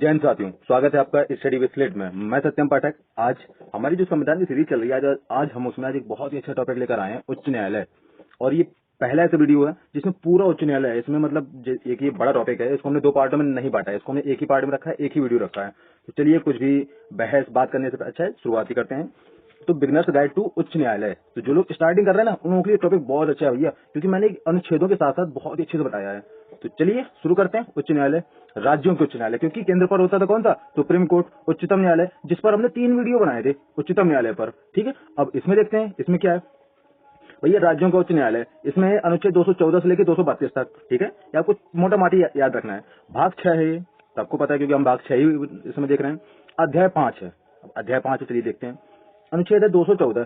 जय हिंद साथियों, स्वागत है आपका स्टडी विद स्लेट में। मैं सत्यम पाठक। आज हमारी जो संविधान की सीरीज चल रही है, आज हम उसमें आज एक बहुत ही अच्छा टॉपिक लेकर आए हैं, उच्च न्यायालय। और ये पहला ऐसा वीडियो है जिसमें पूरा उच्च न्यायालय है। इसमें मतलब एक ये बड़ा टॉपिक है, इसको हमने दो पार्टों में नहीं बांटा है, इसको हमने एक ही पार्ट में रखा है, एक ही वीडियो रखा है। तो चलिए कुछ भी बहस बात करने से अच्छा है शुरुआत ही करते हैं। तो बिगनर्स गाइड टू उच्च न्यायालय, तो जो लोग स्टार्टिंग कर रहे हैं ना, उन लोगों के लिए टॉपिक बहुत अच्छा है भैया, क्योंकि मैंने अनुच्छेदों के साथ साथ बहुत ही अच्छे से बताया है। तो चलिए शुरू करते हैं। उच्च न्यायालय, राज्यों के उच्च न्यायालय, क्योंकि केंद्र पर होता था कौन सा, सुप्रीम कोर्ट, उच्चतम न्यायालय, जिस पर हमने 3 वीडियो बनाए थे उच्चतम न्यायालय पर। ठीक है, अब इसमें देखते हैं इसमें क्या है भैया। राज्यों का उच्च न्यायालय, इसमें अनुच्छेद 214 से लेकर 232 तक। ठीक है, या कुछ मोटा माटी याद रखना है। भाग 6 है ये, सबको पता है क्योंकि हम भाग 6 ही इसमें देख रहे हैं। अध्याय 5 है। अब अध्याय 5 चलिए देखते हैं। अनुच्छेद है 214,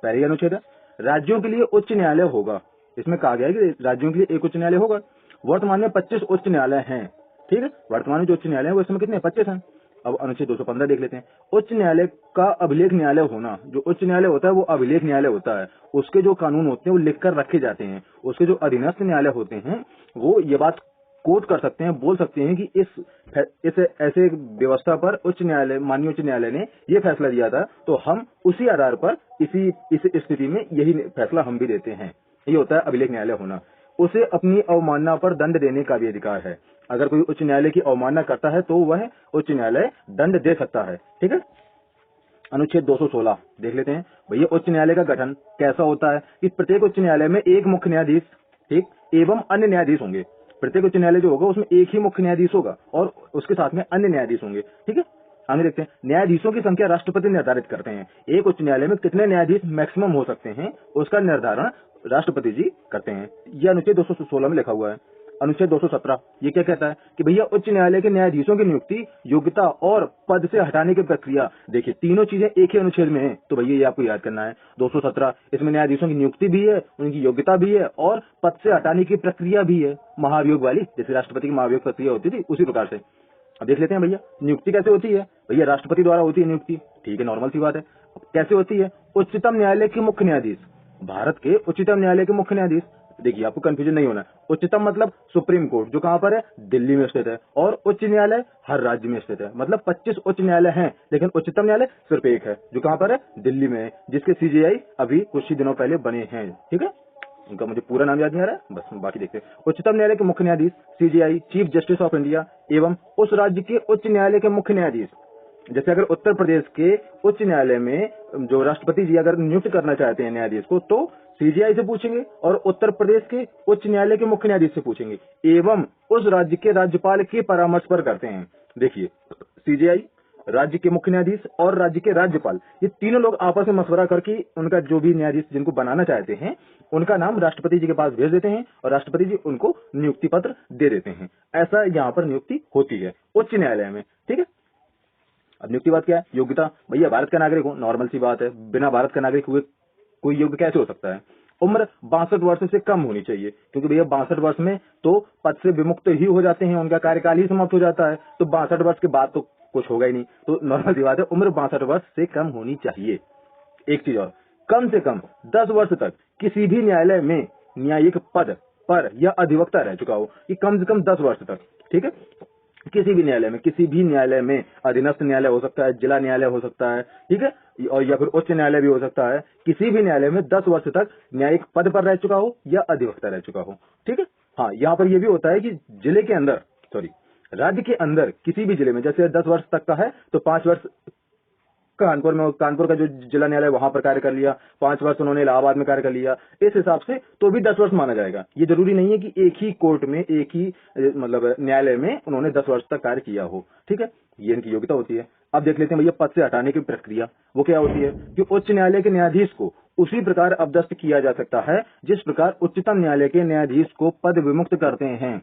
पहले अनुच्छेद है, राज्यों के लिए उच्च न्यायालय होगा। इसमें कहा गया है कि राज्यों के लिए एक उच्च न्यायालय होगा। वर्तमान में 25 उच्च न्यायालय हैं। ठीक है, वर्तमान में जो उच्च न्यायालय है वो इसमें कितने, 25 हैं। अब अनुच्छेद 215 देख लेते हैं। उच्च न्यायालय का अभिलेख न्यायालय होना। जो उच्च न्यायालय होता है वो अभिलेख न्यायालय होता है। उसके जो कानून होते हैं वो लिखकर रखे जाते हैं। उसके जो अधीनस्थ न्यायालय होते हैं वो ये बात कोट कर सकते हैं, बोल सकते हैं कि इस ऐसे व्यवस्था पर उच्च न्यायालय, माननीय उच्च न्यायालय ने ये फैसला दिया था, तो हम उसी आधार पर इस स्थिति में यही फैसला हम भी देते हैं। ये होता है अभिलेख न्यायालय होना। उसे अपनी अवमानना पर दंड देने का भी अधिकार है। अगर कोई उच्च न्यायालय की अवमानना करता है तो वह उच्च न्यायालय दंड दे सकता है। ठीक है, अनुच्छेद 216 देख लेते हैं भैया। उच्च न्यायालय का गठन कैसा होता है कि प्रत्येक उच्च न्यायालय में एक मुख्य न्यायाधीश, ठीक, एवं अन्य न्यायाधीश होंगे। प्रत्येक उच्च न्यायालय जो होगा उसमें एक ही मुख्य न्यायाधीश होगा और उसके साथ में अन्य न्यायाधीश होंगे। ठीक है, आगे देखते हैं। न्यायाधीशों की संख्या राष्ट्रपति निर्धारित करते हैं। एक उच्च न्यायालय में कितने न्यायाधीश मैक्सिमम हो सकते हैं उसका निर्धारण राष्ट्रपति जी करते हैं। यह अनुच्छेद 216 में लिखा हुआ है। अनुच्छेद 217 ये क्या कहता है कि भैया उच्च न्यायालय के न्यायाधीशों की नियुक्ति, योग्यता और पद से हटाने की प्रक्रिया। देखिए तीनों चीजें एक ही अनुच्छेद में है, तो भैया ये आपको याद करना है। 217 इसमें न्यायाधीशों की नियुक्ति भी है, उनकी योग्यता भी है और पद से हटाने की प्रक्रिया भी है, महाभियोग वाली, जैसे राष्ट्रपति की महाभियोग प्रक्रिया होती थी उसी प्रकार से। अब देख लेते हैं भैया नियुक्ति कैसे होती है। भैया राष्ट्रपति द्वारा होती है नियुक्ति, ठीक है, नॉर्मल सी बात है। अब कैसे होती है, उच्चतम न्यायालय के मुख्य न्यायाधीश, भारत के उच्चतम न्यायालय के मुख्य न्यायाधीश। देखिए आपको कंफ्यूजन नहीं होना, उच्चतम मतलब सुप्रीम कोर्ट जो कहां पर है, दिल्ली में स्थित है, और उच्च न्यायालय हर राज्य में स्थित है। मतलब 25 उच्च न्यायालय हैं, लेकिन उच्चतम न्यायालय सिर्फ एक है जो कहां पर है, दिल्ली में है, जिसके सीजेआई अभी कुछ ही दिनों पहले बने हैं। ठीक है, उनका मुझे पूरा नाम याद नहीं आ रहा है, बस बाकी देखते हैं। उच्चतम न्यायालय के मुख्य न्यायाधीश, CJI, chief justice of India, एवं उस राज्य के उच्च न्यायालय के मुख्य न्यायाधीश। जैसे अगर उत्तर प्रदेश के उच्च न्यायालय में जो राष्ट्रपति जी अगर नियुक्त करना चाहते हैं न्यायाधीश को, तो सीजीआई से पूछेंगे, और उत्तर प्रदेश के उच्च न्यायालय के मुख्य न्यायाधीश से पूछेंगे, एवं उस राज्य के राज्यपाल के परामर्श पर करते हैं। देखिए सीजीआई, राज्य के मुख्य न्यायाधीश और राज्य के राज्यपाल, ये तीनों लोग आपस में मशवरा करके उनका जो भी न्यायाधीश जिनको बनाना चाहते हैं उनका नाम राष्ट्रपति जी के पास भेज देते हैं और राष्ट्रपति जी उनको नियुक्ति पत्र दे देते हैं। ऐसा यहाँ पर नियुक्ति होती है उच्च न्यायालय में। ठीक है, अब नियुक्ति बात क्या है, योग्यता। भैया भारत का नागरिक हो, नॉर्मल सी बात है, बिना भारत का नागरिक हुए कोई योग्य कैसे हो सकता है। उम्र 62 वर्ष से कम होनी चाहिए, क्योंकि भैया 62 वर्ष में तो पद से विमुक्त ही हो जाते हैं, उनका कार्यकाल ही समाप्त हो जाता है, तो 62 वर्ष के बाद तो कुछ होगा ही नहीं। तो नॉर्मल सी बात है, उम्र 62 वर्ष से कम होनी चाहिए। एक चीज और, कम से कम 10 वर्ष तक किसी भी न्यायालय में न्यायिक पद पर यह अधिवक्ता रह चुका हो, कि कम से कम 10 वर्ष तक। ठीक है, किसी भी न्यायालय में, किसी भी न्यायालय में, अधीनस्थ न्यायालय हो सकता है, जिला न्यायालय हो सकता है, ठीक है, और या फिर उच्च न्यायालय भी हो सकता है, किसी भी न्यायालय में 10 वर्ष तक न्यायिक पद पर रह चुका हो या अधिवक्ता रह चुका हो। ठीक है, हाँ यहाँ पर यह भी होता है कि जिले के अंदर, सॉरी राज्य के अंदर किसी भी जिले में, जैसे 10 वर्ष तक का है तो 5 वर्ष कानपुर में, कानपुर का जो जिला न्यायालय वहां पर कार्य कर लिया, 5 वर्ष उन्होंने इलाहाबाद में कार्य कर लिया, इस हिसाब से तो भी 10 वर्ष माना जाएगा। ये जरूरी नहीं है कि एक ही कोर्ट में, एक ही मतलब न्यायालय में उन्होंने 10 वर्ष तक कार्य किया हो। ठीक है, ये इनकी योग्यता होती है। अब देख लेते हैं भैया पद से हटाने की प्रक्रिया, वो क्या होती है कि उच्च न्यायालय के न्यायाधीश को उसी प्रकार अपदस्थ किया जा सकता है जिस प्रकार उच्चतम न्यायालय के न्यायाधीश को पद विमुक्त करते हैं।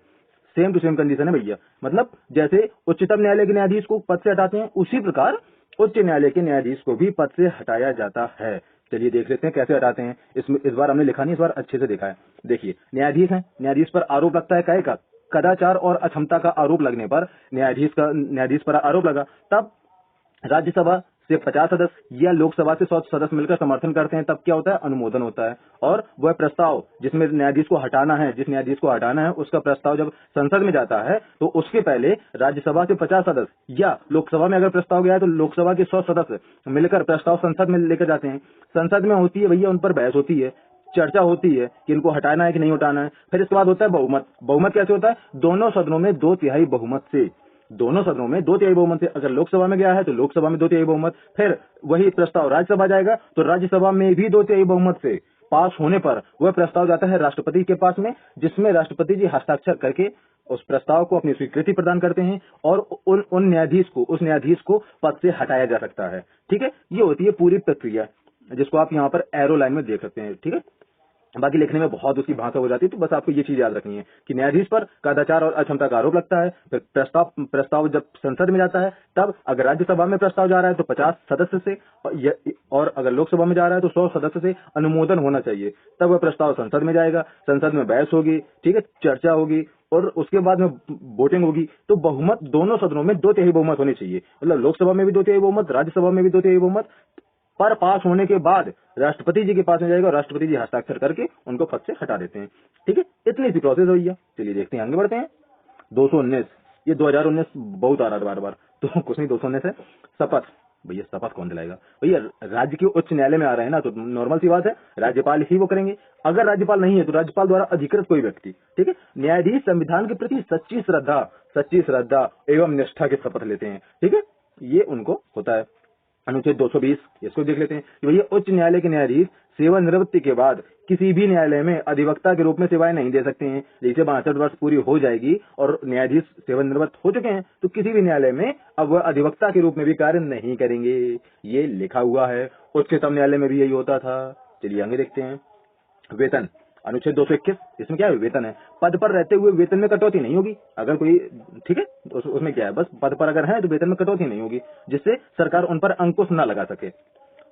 सेम टू सेम कंडीशन है भैया, मतलब जैसे उच्चतम न्यायालय के न्यायाधीश को पद से हटाते हैं, उसी प्रकार उच्च न्यायालय के न्यायाधीश को भी पद से हटाया जाता है। चलिए देख लेते हैं कैसे हटाते हैं। इसमें इस बार हमने लिखा नहीं, इस बार अच्छे से देखा है। देखिए न्यायाधीश है, न्यायाधीश पर आरोप लगता है काय का, कदाचार और अक्षमता का आरोप लगने पर न्यायाधीश पर आरोप लगा, तब राज्यसभा से 50 सदस्य या लोकसभा से 100 सदस्य मिलकर समर्थन करते हैं, तब क्या होता है, अनुमोदन होता है। और वह प्रस्ताव जिसमें न्यायाधीश को हटाना है, जिस न्यायाधीश को हटाना है, उसका प्रस्ताव जब संसद में जाता है तो उसके पहले राज्यसभा से 50 सदस्य या लोकसभा में अगर प्रस्ताव गया है तो लोकसभा के 100 सदस्य मिलकर प्रस्ताव संसद में लेकर जाते हैं। संसद में होती है भैया, उन पर बहस होती है, चर्चा होती है कि इनको हटाना है कि नहीं हटाना है। फिर इसके बाद होता है बहुमत। बहुमत कैसे होता है, दोनों सदनों में 2/3 बहुमत से, दोनों सदनों में 2/3 बहुमत से। अगर लोकसभा में गया है तो लोकसभा में 2/3 बहुमत, फिर वही प्रस्ताव राज्यसभा जाएगा तो राज्यसभा में भी 2/3 बहुमत से पास होने पर वह प्रस्ताव जाता है राष्ट्रपति के पास में, जिसमें राष्ट्रपति जी हस्ताक्षर करके उस प्रस्ताव को अपनी स्वीकृति प्रदान करते हैं और उस न्यायाधीश को पद से हटाया जा सकता है। ठीक है, ये होती है पूरी प्रक्रिया, जिसको आप यहाँ पर एरो लाइन में देख सकते हैं। ठीक है, बाकी लिखने में बहुत उसकी भाषा हो जाती है, तो बस आपको ये चीज याद रखनी है कि न्यायाधीश पर कदाचार और अक्षमता का आरोप लगता है। फिर प्रस्ताव जब संसद में जाता है, तब अगर राज्यसभा में प्रस्ताव जा रहा है तो 50 सदस्य से, और अगर लोकसभा में जा रहा है तो 100 सदस्य से अनुमोदन होना चाहिए, तब वह प्रस्ताव संसद में जाएगा। संसद में बहस होगी, ठीक है, चर्चा होगी और उसके बाद में वोटिंग होगी। तो बहुमत दोनों सदनों में 2/3 बहुमत होनी चाहिए, मतलब लोकसभा में भी 2/3 बहुमत, राज्यसभा में भी 2/3 बहुमत। पर पास होने के बाद राष्ट्रपति जी के पास में जाएगा और राष्ट्रपति जी हस्ताक्षर करके उनको पद से हटा देते हैं। ठीक है, इतनी सी प्रोसेस हुई है। चलिए देखते हैं, आगे बढ़ते हैं। 219, ये 2019 बहुत आ रहा है बार बार, तो कुछ नहीं, 219 है शपथ। भैया शपथ कौन दिलाएगा भैया, राज्य के उच्च न्यायालय में आ रहे हैं ना, तो नॉर्मल सी बात है, राज्यपाल ही वो करेंगे। अगर राज्यपाल नहीं है तो राज्यपाल द्वारा अधिकृत कोई व्यक्ति। ठीक है, न्यायाधीश संविधान के प्रति सच्ची श्रद्धा एवं निष्ठा की शपथ लेते हैं। ठीक है, ये उनको होता है। अनुच्छेद 220, इसको देख लेते हैं कि भैया उच्च न्यायालय के न्यायाधीश सेवानिवृत्ति के बाद किसी भी न्यायालय में अधिवक्ता के रूप में सेवाएं नहीं दे सकते हैं। जैसे 62 वर्ष पूरी हो जाएगी और न्यायाधीश सेवानिवृत्त हो चुके हैं तो किसी भी न्यायालय में अब वह अधिवक्ता के रूप में भी कार्य नहीं करेंगे। ये लिखा हुआ है, उच्चतम न्यायालय में भी यही होता था। चलिए आगे देखते हैं। वेतन, अनुच्छेद 221, इसमें क्या है, वेतन है। पद पर रहते हुए वेतन में कटौती नहीं होगी अगर कोई, ठीक है, उसमें क्या है, बस पद पर अगर है तो वेतन में कटौती नहीं होगी, जिससे सरकार उन पर अंकुश न लगा सके।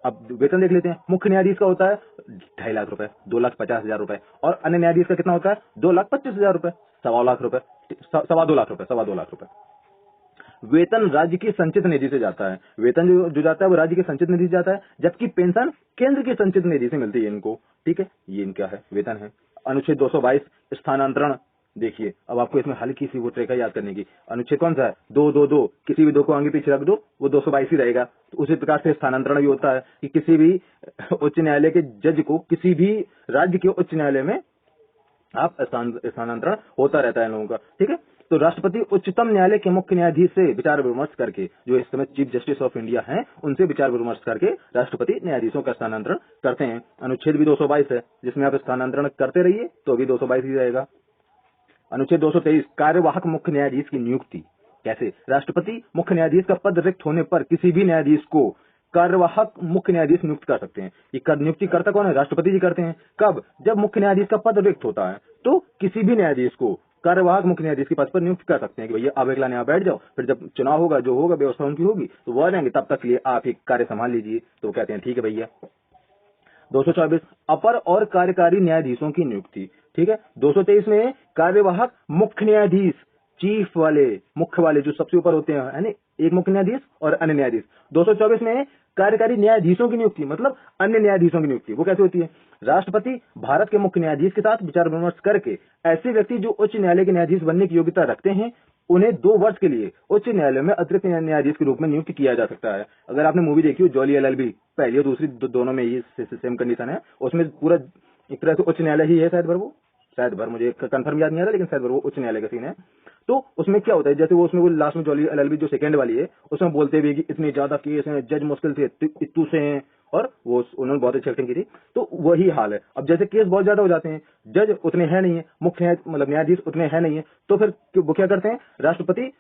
अब वेतन देख लेते हैं। मुख्य न्यायाधीश का होता है 2.5 लाख रुपए, 2,50,000 रुपए, और अन्य न्यायाधीश का कितना होता है 2,25,000 रुपए, 2.25 लाख रुपए, 2.25 लाख रुपए। वेतन राज्य की संचित निधि से जाता है। वेतन जो जाता है वो राज्य की संचित निधि से जाता है, जबकि पेंशन केंद्र की संचित निधि से मिलती है इनको। ठीक है, ये इनका है, वेतन है। अनुच्छेद 222 स्थानांतरण, देखिए अब आपको इसमें हल्की सी वो ट्रेका याद करने की। अनुच्छेद कौन सा है, 222, किसी भी दो को आगे पीछे रख दो वो 222 ही रहेगा। तो उसी प्रकार से स्थानांतरण भी होता है कि किसी भी उच्च न्यायालय के जज को किसी भी राज्य के उच्च न्यायालय में आप स्थानांतरण होता रहता है इन लोगों का। ठीक है, तो राष्ट्रपति उच्चतम न्यायालय के मुख्य न्यायाधीश से विचार विमर्श करके, जो इस समय चीफ जस्टिस ऑफ इंडिया हैं, उनसे विचार विमर्श करके राष्ट्रपति न्यायाधीशों का स्थानांतरण करते हैं। अनुच्छेद भी 222 है, जिसमें आप स्थानांतरण करते रहिए तो भी 222 ही रहेगा। अनुच्छेद 223, कार्यवाहक मुख्य न्यायाधीश की नियुक्ति। कैसे, राष्ट्रपति मुख्य न्यायाधीश का पद रिक्त होने पर किसी भी न्यायाधीश को कार्यवाहक मुख्य न्यायाधीश नियुक्त कर सकते हैं। ये नियुक्ति करता कौन है, राष्ट्रपति जी करते हैं। कब, जब मुख्य न्यायाधीश का पद रिक्त होता है तो किसी भी न्यायाधीश को कार्यवाहक मुख्य न्यायाधीश के पद पर नियुक्त कर सकते हैं कि भैया आप एक लाइन यहाँ बैठ जाओ, फिर जब चुनाव होगा, जो होगा व्यवस्था उनकी होगी तो वो आ जाएंगे, तब तक के लिए आप एक कार्य संभाल लीजिए। तो वो कहते हैं ठीक है भैया। 224, अपर और कार्यकारी न्यायाधीशों की नियुक्ति। ठीक है, 223 में कार्यवाहक मुख्य न्यायाधीश, चीफ वाले, मुख्य वाले जो सबसे ऊपर होते हैं, है ना, एक मुख्य न्यायाधीश और अन्य न्यायाधीश। 224 में कार्यकारी न्यायाधीशों की नियुक्ति, मतलब अन्य न्यायाधीशों की नियुक्ति। वो कैसे होती है, राष्ट्रपति भारत के मुख्य न्यायाधीश के साथ विचार विमर्श करके ऐसे व्यक्ति जो उच्च न्यायालय के न्यायाधीश बनने की योग्यता रखते हैं उन्हें 2 वर्ष के लिए उच्च न्यायालय में अतिरिक्त न्यायाधीश के रूप में नियुक्त किया जा सकता है। अगर आपने मूवी देखी हो जॉली एलएलबी, पहली और दूसरी दोनों में ये सेम कंडीशन है। उसमें पूरा एक तरह से उच्च न्यायालय ही है, शायद भर मुझे कंफर्म याद नहीं आ रहा, लेकिन शायद वो उच्च न्यायालय का सीन है। तो उसमें क्या होता है, जैसे वो उसमें वो लास्ट में जॉली एलएलबी जो सेकंड वाली है, उसमें बोलते भी कि इतने ज्यादा केस हैं, जज मुश्किल से इतू से हैं, और वो उन्होंने बहुत अच्छी एक्टिंग की थी। तो वही हाल है, अब जैसे केस बहुत ज्यादा हो जाते हैं, जज उतने हैं नहीं है, मुख्य मतलब न्यायाधीश उतने हैं नहीं है, तो फिर वो क्या करते हैं, राष्ट्रपति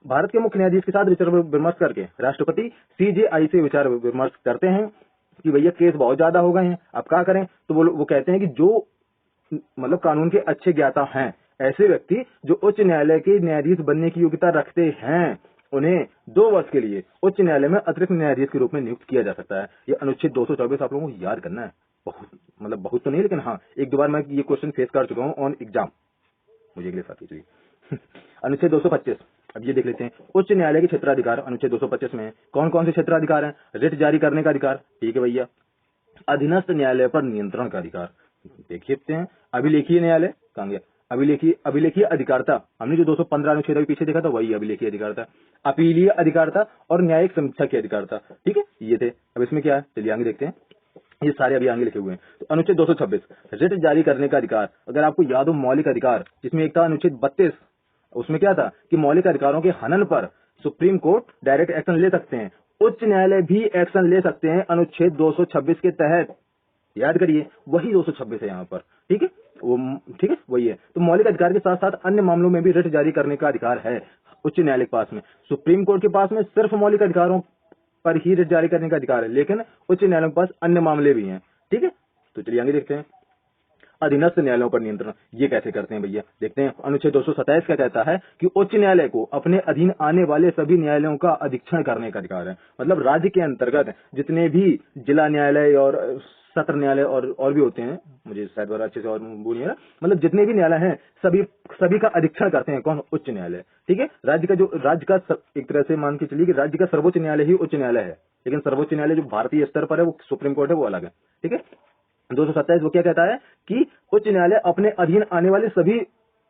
भारत के मुख्य न्यायाधीश के साथ विचार विमर्श करके राष्ट्रपति सीजेआई से विचार विमर्श करते हैं कि भैया केस बहुत ज्यादा हो गए हैं, अब क्या करें। तो वो कहते हैं कि जो मतलब कानून के अच्छे ज्ञाता हैं, ऐसे व्यक्ति जो उच्च न्यायालय के न्यायाधीश बनने की योग्यता रखते हैं, उन्हें 2 वर्ष के लिए उच्च न्यायालय में अतिरिक्त न्यायाधीश के रूप में नियुक्त किया जा सकता है। ये अनुच्छेद 224 आप लोगों को याद करना है। बहुत तो नहीं, लेकिन हाँ 1-2 बार मैं ये क्वेश्चन फेस कर चुका हूँ ऑन एग्जाम। मुझे अगले साथ ही अनुच्छेद 225, अब ये देख लेते हैं उच्च न्यायालय के क्षेत्राधिकार अनुच्छेद 225 में कौन कौन से क्षेत्राधिकार हैं। रिट जारी करने का अधिकार, ठीक है भैया। अधीनस्थ न्यायालय पर नियंत्रण का अधिकार, देखते हैं। अभिलेखीय न्यायालय कहाँ गया, अभिलेखीय अधिकारता, हमने जो 215 अनुच्छेद अभी पीछे देखा था वही अभिलेखीय अधिकारता। अपीलीय अधिकारता और न्यायिक समीक्षा की अधिकारता, ठीक है, ये थे। अब इसमें क्या है, चलिए आगे देखते हैं। ये सारे अभी आगे लिखे हुए हैं। तो अनुच्छेद 226 रिट जारी करने का अधिकार, अगर आपको याद हो मौलिक अधिकार, जिसमें एक था अनुच्छेद 32, उसमें क्या था कि मौलिक अधिकारों के हनन पर सुप्रीम कोर्ट डायरेक्ट एक्शन ले सकते हैं, उच्च न्यायालय भी एक्शन ले सकते हैं अनुच्छेद 226 के तहत। याद करिए वही 226 है यहाँ पर, ठीक है, वो ठीक है वही है। तो मौलिक अधिकार के साथ साथ अन्य मामलों में भी रिट जारी करने का अधिकार है उच्च न्यायालय के पास में। सुप्रीम कोर्ट के पास में सिर्फ मौलिक अधिकारों पर ही रिट जारी करने का अधिकार है, लेकिन उच्च न्यायालय के पास अन्य मामले भी हैं, ठीक है। तो चलिए आगे देखते हैं। अधीनस्थ न्यायालयों पर नियंत्रण, ये कैसे करते हैं भैया, देखते हैं। अनुच्छेद 227 क्या कहता है कि उच्च न्यायालय को अपने अधीन आने वाले सभी न्यायालयों का अधीक्षण करने का अधिकार है। मतलब राज्य के अंतर्गत जितने भी जिला न्यायालय और सत्र न्यायालय और भी होते हैं, मुझे शायद बड़ा अच्छे से और वो नहीं है, मतलब जितने भी न्यायालय हैं सभी का अधीक्षण करते हैं कौन, उच्च न्यायालय, ठीक है। राज्य का एक तरह से मान के चलिए कि राज्य का सर्वोच्च न्यायालय ही उच्च न्यायालय है, लेकिन सर्वोच्च न्यायालय जो भारतीय स्तर पर है वो सुप्रीम कोर्ट है, वो अलग है, ठीक है। 227 वो क्या कहता है कि उच्च न्यायालय अपने अधीन आने वाले सभी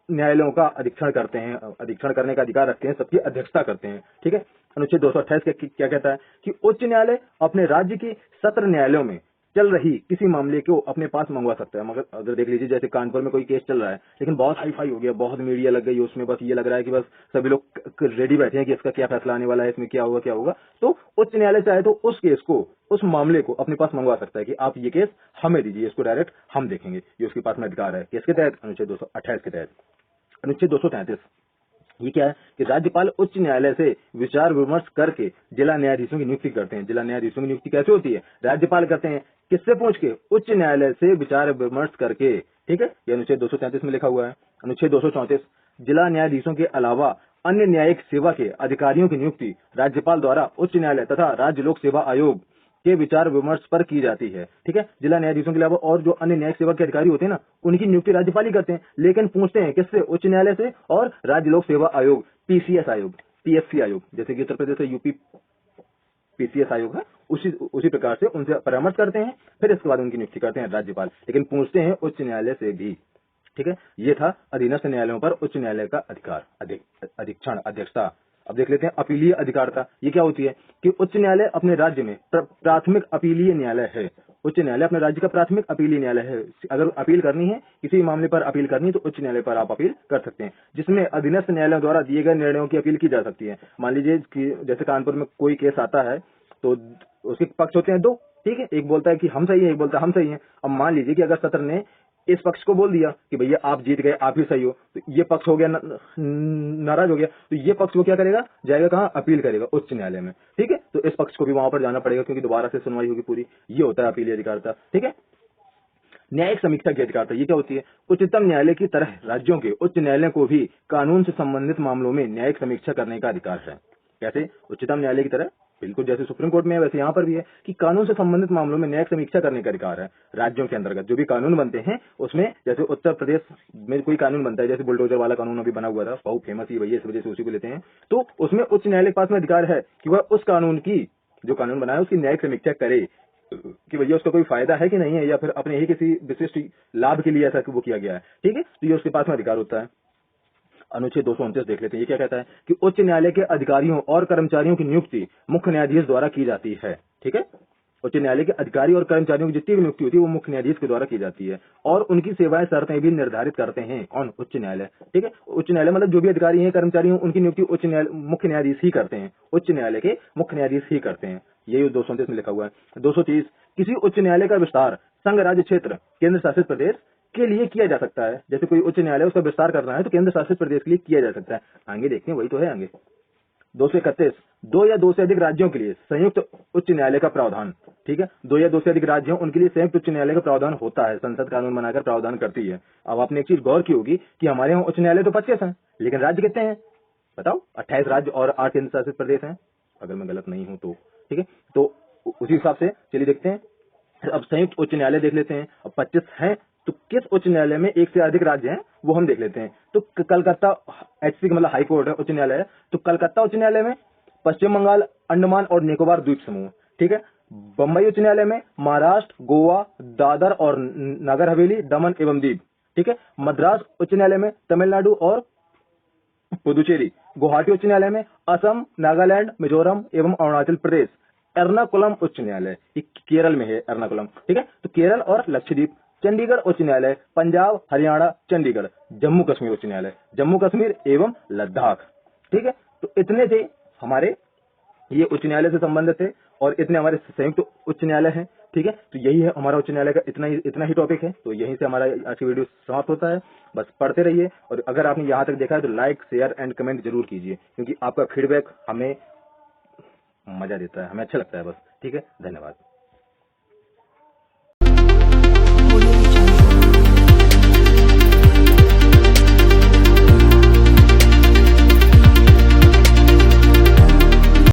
न्यायालयों का अधीक्षण करते हैं, अधीक्षण करने का अधिकार रखते हैं, सबकी अध्यक्षता करते हैं, ठीक है। अनुच्छेद 228 क्या कहता है कि उच्च न्यायालय अपने राज्य के सत्र न्यायालयों में चल रही किसी मामले को अपने पास मंगवा सकता है। मगर अगर देख लीजिए जैसे कानपुर में कोई केस चल रहा है, लेकिन बहुत हाई फाई हो गया, बहुत मीडिया लग गई उसमें, बस ये लग रहा है कि बस सभी लोग रेडी बैठे हैं कि इसका क्या फैसला आने वाला है, इसमें क्या होगा, तो उच्च न्यायालय चाहे तो उस केस को, उस मामले को अपने पास मंगवा सकता है कि आप ये केस हमें दीजिए, इसको डायरेक्ट हम देखेंगे, ये उसके पास में अधिकार है। केस के तहत अनुच्छेद 228 के तहत। अनुच्छेद 233 ये क्या है कि राज्यपाल उच्च न्यायालय से विचार विमर्श करके जिला न्यायाधीशों की नियुक्ति करते हैं। जिला न्यायाधीशों की नियुक्ति कैसे होती है, राज्यपाल करते हैं, किससे पूछ के, उच्च न्यायालय से विचार विमर्श करके, ठीक है। ये अनुच्छेद 233 में लिखा हुआ है। अनुच्छेद 234 जिला न्यायाधीशों के अलावा अन्य न्यायिक सेवा के अधिकारियों की नियुक्ति राज्यपाल द्वारा उच्च न्यायालय तथा राज्य लोक सेवा आयोग के विचार विमर्श पर की जाती है, ठीक है। जिला न्यायाधीशों के अलावा और जो अन्य न्यायिक सेवा के अधिकारी होते हैं ना, उनकी नियुक्ति राज्यपाल ही करते हैं, लेकिन पूछते हैं किससे, उच्च न्यायालय से और राज्य लोक सेवा आयोग, पीसीएस आयोग, पीएससी आयोग, जैसे कि उत्तर प्रदेश से यूपी पीसीएस आयोग है, उसी प्रकार से उनसे परामर्श करते हैं, फिर इसके बाद उनकी नियुक्ति करते हैं राज्यपाल, लेकिन पूछते हैं उच्च न्यायालय से भी, ठीक है। ये था अधीनस्थ न्यायालयों पर उच्च न्यायालय का अधिकार, अधीक्षण, अध्यक्षता। अब देख लेते हैं अपीलीय अधिकारता। ये क्या होती है कि उच्च न्यायालय अपने राज्य में प्राथमिक अपीलीय न्यायालय है। उच्च न्यायालय अपने राज्य का प्राथमिक अपीलीय न्यायालय है। अगर अपील करनी है, किसी मामले पर अपील करनी है, तो उच्च न्यायालय पर आप अपील कर सकते हैं, जिसमें अधीनस्थ न्यायालय द्वारा दिए गए निर्णयों की अपील की जा सकती है। मान लीजिए कि जैसे कानपुर में कोई केस आता है, तो उसके पक्ष होते हैं दो, ठीक है, एक बोलता है कि हम सही है, एक बोलता है हम सही है। अब मान लीजिए कि अगर सत्र ने इस पक्ष को बोल दिया कि भैया आप जीत गए, आप ही सही हो, तो ये पक्ष हो गया नाराज हो गया, तो ये पक्ष वो क्या करेगा, जाएगा कहाँ, अपील करेगा उच्च न्यायालय में, ठीक है। तो इस पक्ष को भी वहां पर जाना पड़ेगा, क्योंकि दोबारा से सुनवाई होगी पूरी। ये होता है अपीलीय अधिकारता, ठीक है। न्यायिक समीक्षा की अधिकारता, ये क्या होती है, उच्चतम न्यायालय की तरह राज्यों के उच्च न्यायालय को भी कानून से संबंधित मामलों में न्यायिक समीक्षा करने का अधिकार है। कैसे, उच्चतम न्यायालय की तरह, बिल्कुल जैसे सुप्रीम कोर्ट में है वैसे यहाँ पर भी है कि कानून से संबंधित मामलों में न्यायिक समीक्षा करने का अधिकार है। राज्यों के अंतर्गत जो भी कानून बनते हैं उसमें, जैसे उत्तर प्रदेश में कोई कानून बनता है, जैसे बुलडोजर वाला कानून अभी बना हुआ था, बहुत फेमस ही भैया, इस वजह से उसी को लेते हैं, तो उसमें उच्च न्यायालय के पास में अधिकार है कि वह उस कानून की, जो कानून बनाया उसकी न्यायिक समीक्षा करे कि भैया उसका कोई फायदा है कि नहीं है, या फिर अपने ही किसी विशिष्ट लाभ के लिए ऐसा वो किया गया है, ठीक है। तो ये उसके पास में अधिकार होता है। अनुच्छेद 229 देख लेते हैं। ये क्या कहता है कि उच्च न्यायालय के अधिकारियों और कर्मचारियों की नियुक्ति मुख्य न्यायाधीश द्वारा की जाती है, ठीक है। उच्च न्यायालय के अधिकारी और कर्मचारियों की जितनी भी नियुक्ति होती है वो मुख्य न्यायाधीश के द्वारा की जाती है, और उनकी सेवाएं शर्तें भी निर्धारित करते हैं कौन, उच्च न्यायालय, ठीक है। उच्च न्यायालय मतलब जो भी अधिकारी हैं, कर्मचारी हैं, उनकी नियुक्ति मुख्य न्यायाधीश ही करते हैं, उच्च न्यायालय के मुख्य न्यायाधीश ही करते हैं। यही 229 में लिखा हुआ है। 230 किसी उच्च न्यायालय का विस्तार संघ राज्य क्षेत्र केंद्र शासित प्रदेश के लिए किया जा सकता है। जैसे कोई उच्च न्यायालय उसका विस्तार करना है तो केंद्र शासित प्रदेश के लिए किया जा सकता है। आगे देखते हैं, वही तो है आगे। 231 दो या दो से अधिक राज्यों के लिए संयुक्त उच्च न्यायालय का प्रावधान, ठीक है। दो या दो से अधिक राज्यों, उनके लिए संयुक्त उच्च न्यायालय का प्रावधान होता है, संसद कानून बनाकर प्रावधान करती है। अब आपने एक चीज गौर की होगी कि हमारे यहाँ उच्च न्यायालय तो 25 हैं, लेकिन राज्य कितने हैं बताओ, 28 राज्य और 8 केंद्र शासित प्रदेश हैं, अगर मैं गलत नहीं हूं तो, ठीक है। तो उसी हिसाब से चलिए देखते हैं। अब संयुक्त उच्च न्यायालय देख लेते हैं। अब 25 हैं तो किस उच्च न्यायालय में एक से अधिक राज्य हैं वो हम देख लेते हैं। तो कलकत्ता एचसी का मतलब हाई कोर्ट है, उच्च न्यायालय है। तो कलकत्ता उच्च न्यायालय में पश्चिम बंगाल, अंडमान और निकोबार द्वीप समूह, ठीक है। बम्बई उच्च न्यायालय में महाराष्ट्र, गोवा, दादर और नगर हवेली, दमन एवं दीव, ठीक है। मद्रास उच्च न्यायालय में तमिलनाडु और पुदुचेरी। गुवाहाटी उच्च न्यायालय में असम, नागालैंड, मिजोरम एवं अरुणाचल प्रदेश। एर्नाकुलम उच्च न्यायालय, ये केरल में है एर्नाकुलम, ठीक है। तो केरल और लक्षद्वीप। चंडीगढ़ उच्च न्यायालय पंजाब, हरियाणा, चंडीगढ़। जम्मू कश्मीर उच्च न्यायालय जम्मू कश्मीर एवं लद्दाख, ठीक है। तो इतने थे हमारे ये उच्च न्यायालय से संबंधित है और इतने हमारे संयुक्त उच्च न्यायालय हैं, ठीक है। तो यही है हमारा उच्च न्यायालय का इतना ही टॉपिक है। तो यहीं से हमारा आज की वीडियो समाप्त होता है। बस पढ़ते रहिए और अगर आपने यहाँ तक देखा है तो लाइक, शेयर एंड कमेंट जरूर कीजिए, क्योंकि आपका फीडबैक हमें मजा देता है, हमें अच्छा लगता है बस, ठीक है। धन्यवाद।